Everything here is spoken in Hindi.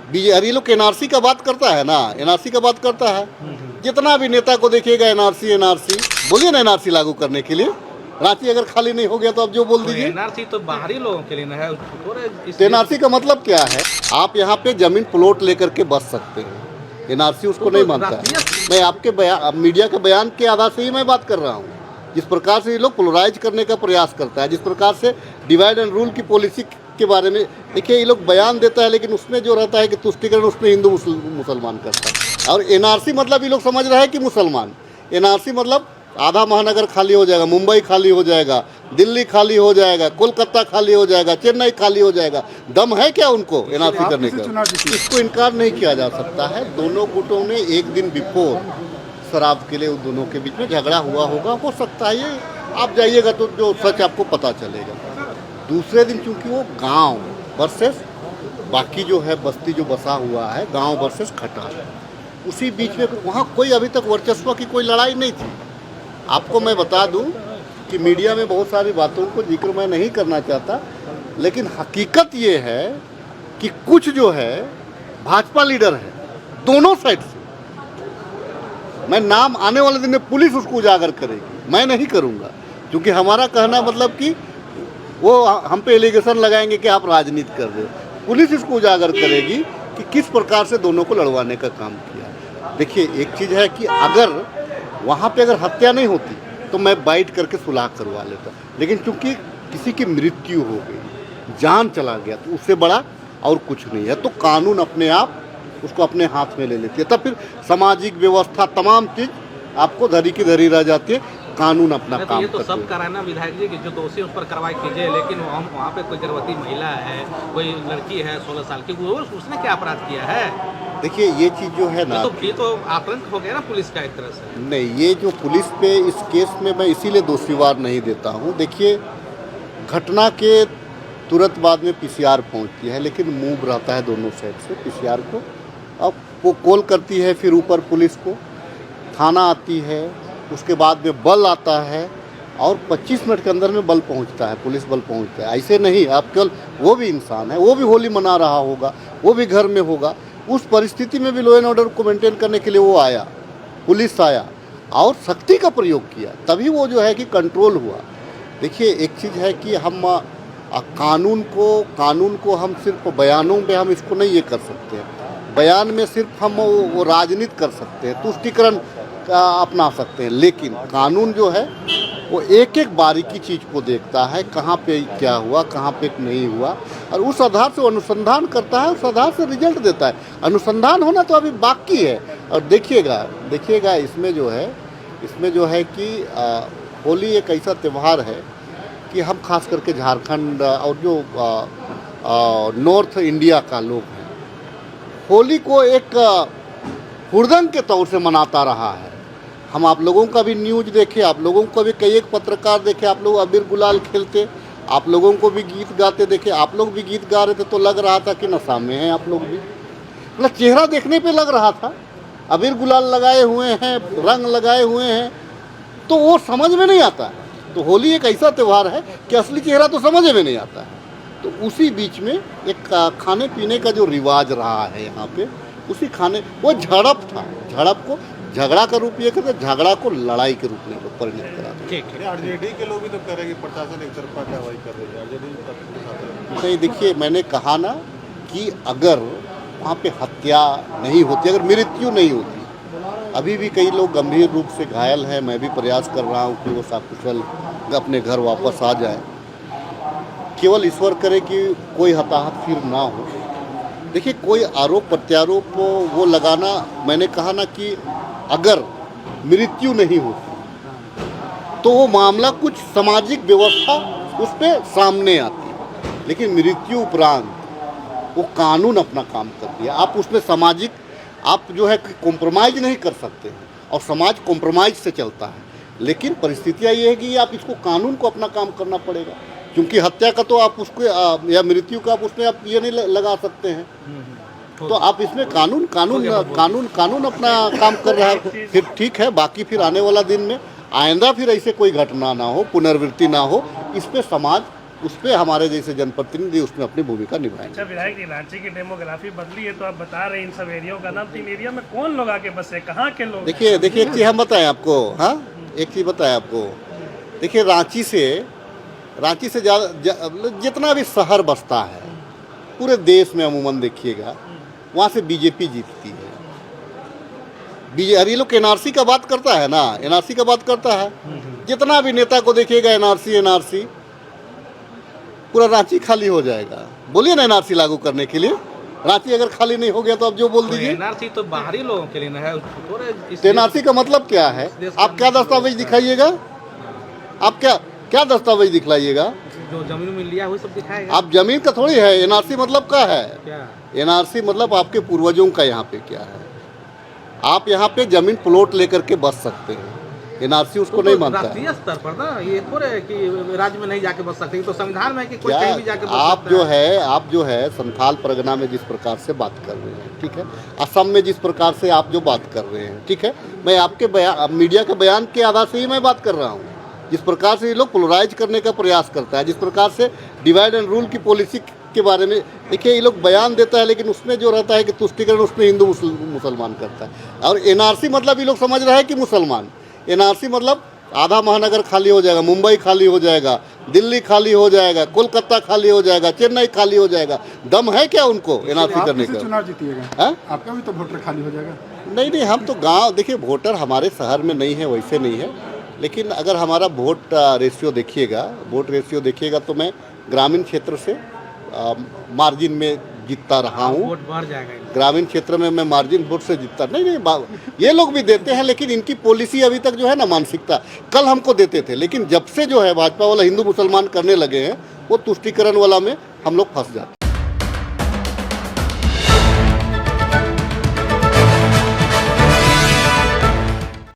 अरे ये लोग एनआरसी का बात करता है ना, एनआरसी का बात करता है। जितना भी नेता को देखिएगा एनआरसी एनआरसी, बोलिए ना एनआरसी लागू करने के लिए। रांची अगर खाली नहीं हो गया तो आप जो बोल दीजिए। एनआरसी तो बाहरी लोगों के लिए ना है, तो एनआरसी का मतलब क्या है? आप यहाँ पे जमीन प्लॉट लेकर के बस सकते हैं, एनआरसी उसको नहीं मानता है। मैं आपके मीडिया के बयान के आधार से ही मैं बात कर रहा हूँ। जिस प्रकार से ये लोग पोलराइज करने का प्रयास करता है, जिस प्रकार से डिवाइड एंड रूल की पॉलिसी के बारे में देखिए, ये लोग बयान देता है लेकिन उसमें जो रहता है कि तुष्टिकरण उसमें हिंदू मुसलमान करता है। और एनआरसी मतलब ये लोग समझ रहे हैं कि मुसलमान, एनआरसी मतलब आधा महानगर खाली हो जाएगा, मुंबई खाली हो जाएगा, दिल्ली खाली हो जाएगा, कोलकाता खाली हो जाएगा, चेन्नई खाली हो जाएगा। दम है क्या उनको एनआरसी करने का? इसको इनकार नहीं किया जा सकता है। दोनों गुटों ने एक दिन बिफोर शराब के लिए उन दोनों के बीच में झगड़ा हुआ होगा, हो सकता है। ये आप जाइएगा तो जो सच आपको पता चलेगा। दूसरे दिन चूंकि वो गांव वर्सेस बाकी जो है बस्ती जो बसा हुआ है, गांव वर्सेस खटाल, उसी बीच में वहाँ कोई अभी तक वर्चस्व की कोई लड़ाई नहीं थी। आपको मैं बता दूं कि मीडिया में बहुत सारी बातों को जिक्र मैं नहीं करना चाहता, लेकिन हकीकत ये है कि कुछ जो है भाजपा लीडर है दोनों साइड से। मैं नाम आने वाले दिन में पुलिस उसको उजागर करेगी, मैं नहीं करूँगा, क्योंकि हमारा कहना मतलब कि वो हम पे एलिगेशन लगाएंगे कि आप राजनीति कर रहे हो। पुलिस इसको उजागर करेगी कि किस प्रकार से दोनों को लड़वाने का काम किया। देखिए, एक चीज़ है कि अगर वहाँ पे अगर हत्या नहीं होती तो मैं बैठ करके सुलह करवा लेता, लेकिन चूंकि किसी की मृत्यु हो गई, जान चला गया, तो उससे बड़ा और कुछ नहीं है। तो कानून अपने आप उसको अपने हाथ में ले लेती है। तब फिर सामाजिक व्यवस्था तमाम चीज़ आपको धरी की धरी रह जाती है। कानून अपना काम ये तो करते सब हैं। कराना विधायक जी कि जो दोषी उस पर कार्रवाई कीजिए, लेकिन हम वहाँ पे कोई गर्भवती महिला है, कोई लड़की है 16 साल की, वो उसने क्या अपराध किया है? देखिए, ये चीज़ जो है ना, ये तो आतंक हो गया ना पुलिस का एक तरह से। नहीं, ये जो पुलिस पे इस केस में मैं इसीलिए दोषीवार नहीं देता हूँ। देखिए, घटना के तुरंत बाद में पीसीआर पहुँचती है, लेकिन मूव रहता है दोनों साइड से पीसीआर को। अब वो कॉल करती है फिर ऊपर पुलिस को, थाना आती है, उसके बाद में बल आता है और 25 मिनट के अंदर में बल पहुंचता है, पुलिस बल पहुंचता है। ऐसे नहीं, आप केवल, वो भी इंसान है, वो भी होली मना रहा होगा, वो भी घर में होगा। उस परिस्थिति में भी लॉ एंड ऑर्डर को मेंटेन करने के लिए वो आया, पुलिस आया और सख्ती का प्रयोग किया, तभी वो जो है कि कंट्रोल हुआ। देखिए, एक चीज़ है कि हम कानून को हम सिर्फ बयानों में हम इसको नहीं ये कर सकते हैं। बयान में सिर्फ हम वो राजनीति कर सकते हैं, तुष्टिकरण अपना सकते हैं, लेकिन कानून जो है वो एक एक बारीकी चीज़ को देखता है, कहाँ पे क्या हुआ, कहाँ पे नहीं हुआ, और उस आधार से वो अनुसंधान करता है, उस आधार से रिजल्ट देता है। अनुसंधान होना तो अभी बाकी है। और देखिएगा इसमें जो है कि होली एक ऐसा त्यौहार है कि हम खास करके झारखंड और जो नॉर्थ इंडिया का लोग हैं, होली को एक हुड़दंग के तौर से मनाता रहा है। हम आप लोगों का भी न्यूज़ देखे, आप लोगों को भी कई एक पत्रकार देखे, आप लोग अबीर गुलाल खेलते, आप लोगों को भी गीत गाते देखे, आप लोग भी गीत गा रहे थे, तो लग रहा था कि नशा में हैं आप लोग भी। मतलब चेहरा देखने पे लग रहा था, अबीर गुलाल लगाए हुए हैं, रंग लगाए हुए हैं, तो वो समझ में नहीं आता है। तो होली एक ऐसा त्यौहार है कि असली चेहरा तो समझ में नहीं आता है। तो उसी बीच में एक खाने पीने का जो रिवाज रहा है यहाँ पे, उसी खाने, वो झड़प था, झड़प को झगड़ा का रूप ये करते, झगड़ा को लड़ाई के रूप में परिणत करा। ठीक है, आरजेडी के लोग भी तो कह रहे हैं कि प्रशासन एक तरफा कार्रवाई कर रही है, आरजेडी नहीं, देखिए, मैंने कहा ना कि अगर वहाँ पे हत्या नहीं होती, अगर मृत्यु नहीं होती, अभी भी कई लोग गंभीर रूप से घायल हैं। मैं भी प्रयास कर रहा हूँ कि वो सकुशल अपने घर वापस आ जाए। केवल ईश्वर करे कि कोई हताहत फिर ना हो। देखिए, कोई आरोप प्रत्यारोप वो लगाना, मैंने कहा ना कि अगर मृत्यु नहीं होती तो वो मामला कुछ सामाजिक व्यवस्था उस पर सामने आती, लेकिन मृत्यु उपरांत वो कानून अपना काम कर दिया। आप उसमें सामाजिक, आप जो है कॉम्प्रोमाइज़ नहीं कर सकते हैं, और समाज कॉम्प्रोमाइज़ से चलता है। लेकिन परिस्थितियाँ ये है कि आप इसको, कानून को अपना काम करना पड़ेगा, क्योंकि हत्या का तो आप उसको या मृत्यु का आप उसमें आप ये नहीं लगा सकते हैं। तो आप इसमें कानून अपना काम कर रहा है, फिर ठीक है। बाकी फिर आने वाला दिन में आइंदा फिर ऐसे कोई घटना ना हो, पुनरावृत्ति ना हो, इस पे समाज उस पर हमारे जैसे जनप्रतिनिधि उसमें अपनी भूमिका निभाएंगे। अच्छा विधायक जी, रांची की डेमोग्राफी बदली है तो आप बता रहे हैं इन सब एरिया का नाम, तो इन एरिया में कौन लोग आके बसे, कहाँ के लोग? देखिए एक चीज़ हम बताएं आपको, हाँ एक चीज़ बताएं आपको। देखिए रांची से ज़्यादा जितना भी शहर बसता है पूरे देश में अमूमन देखिएगा वहाँ से बीजेपी जीतती है। अरे ये लोग एनआरसी का बात करता है ना, एनआरसी का बात करता है, जितना भी नेता को देखिएगा एनआरसी पूरा रांची खाली हो जाएगा। बोलिए ना एनआरसी लागू करने के लिए, रांची अगर खाली नहीं हो गया तो आप जो बोल दीजिए। एनआरसी तो बाहरी लोगों के लिए ना है। एनआरसी का मतलब क्या है? आप क्या दस्तावेज दिखाइएगा, आप क्या दस्तावेज दिखलाइएगा? जो जमीन में लिया हुआ सब दिखाएगा। आप जमीन का थोड़ी है, एनआरसी मतलब क्या है? क्या एनआरसी मतलब आपके पूर्वजों का यहाँ पे क्या है। आप यहाँ पे जमीन प्लॉट लेकर के बस सकते हैं, एनआरसी उसको नहीं मानता है। राष्ट्रीय स्तर पर ना ये थोड़े है कि राज्य में नहीं जाके बस सकते, तो संविधान में है कि कोई क्या कहीं भी जाके बस आप सकता जो है संथाल परगना में जिस प्रकार से बात कर रहे हैं, ठीक है, असम में जिस प्रकार से आप जो बात कर रहे हैं, ठीक है, मैं आपके मीडिया के बयान के आधार से ही मैं बात कर रहा हूँ। जिस प्रकार से ये लोग पोलराइज करने का प्रयास करता है, जिस प्रकार से डिवाइड एंड रूल की पॉलिसी के बारे में देखिए ये लोग बयान देता है, लेकिन उसमें जो रहता है कि तुष्टिकरण उसमें हिंदू मुसलमान करता है। और एनआरसी मतलब ये लोग समझ रहे हैं कि मुसलमान, एनआरसी मतलब आधा महानगर खाली हो जाएगा, मुंबई खाली हो जाएगा, दिल्ली खाली हो जाएगा, कोलकाता खाली हो जाएगा, चेन्नई खाली हो जाएगा। दम है क्या उनको एनआरसी करने का? चुनाव जीतिएगा, हाँ? आपका भी तो वोटर खाली हो जाएगा। नहीं, हम तो गांव, देखिए वोटर हमारे शहर में नहीं है, वैसे नहीं है, लेकिन अगर हमारा वोट रेशियो देखिएगा तो मैं ग्रामीण क्षेत्र से मार्जिन में जीतता रहा हूँ। वोट बढ़ जाएगा। ग्रामीण क्षेत्र में मैं मार्जिन वोट से जीतता नहीं, ये लोग भी देते हैं, लेकिन इनकी पॉलिसी अभी तक जो है ना मानसिकता, कल हमको देते थे, लेकिन जब से जो है भाजपा वाला हिंदू मुसलमान करने लगे हैं, वो तुष्टिकरण वाला में हम लोग फंस जाते हैं।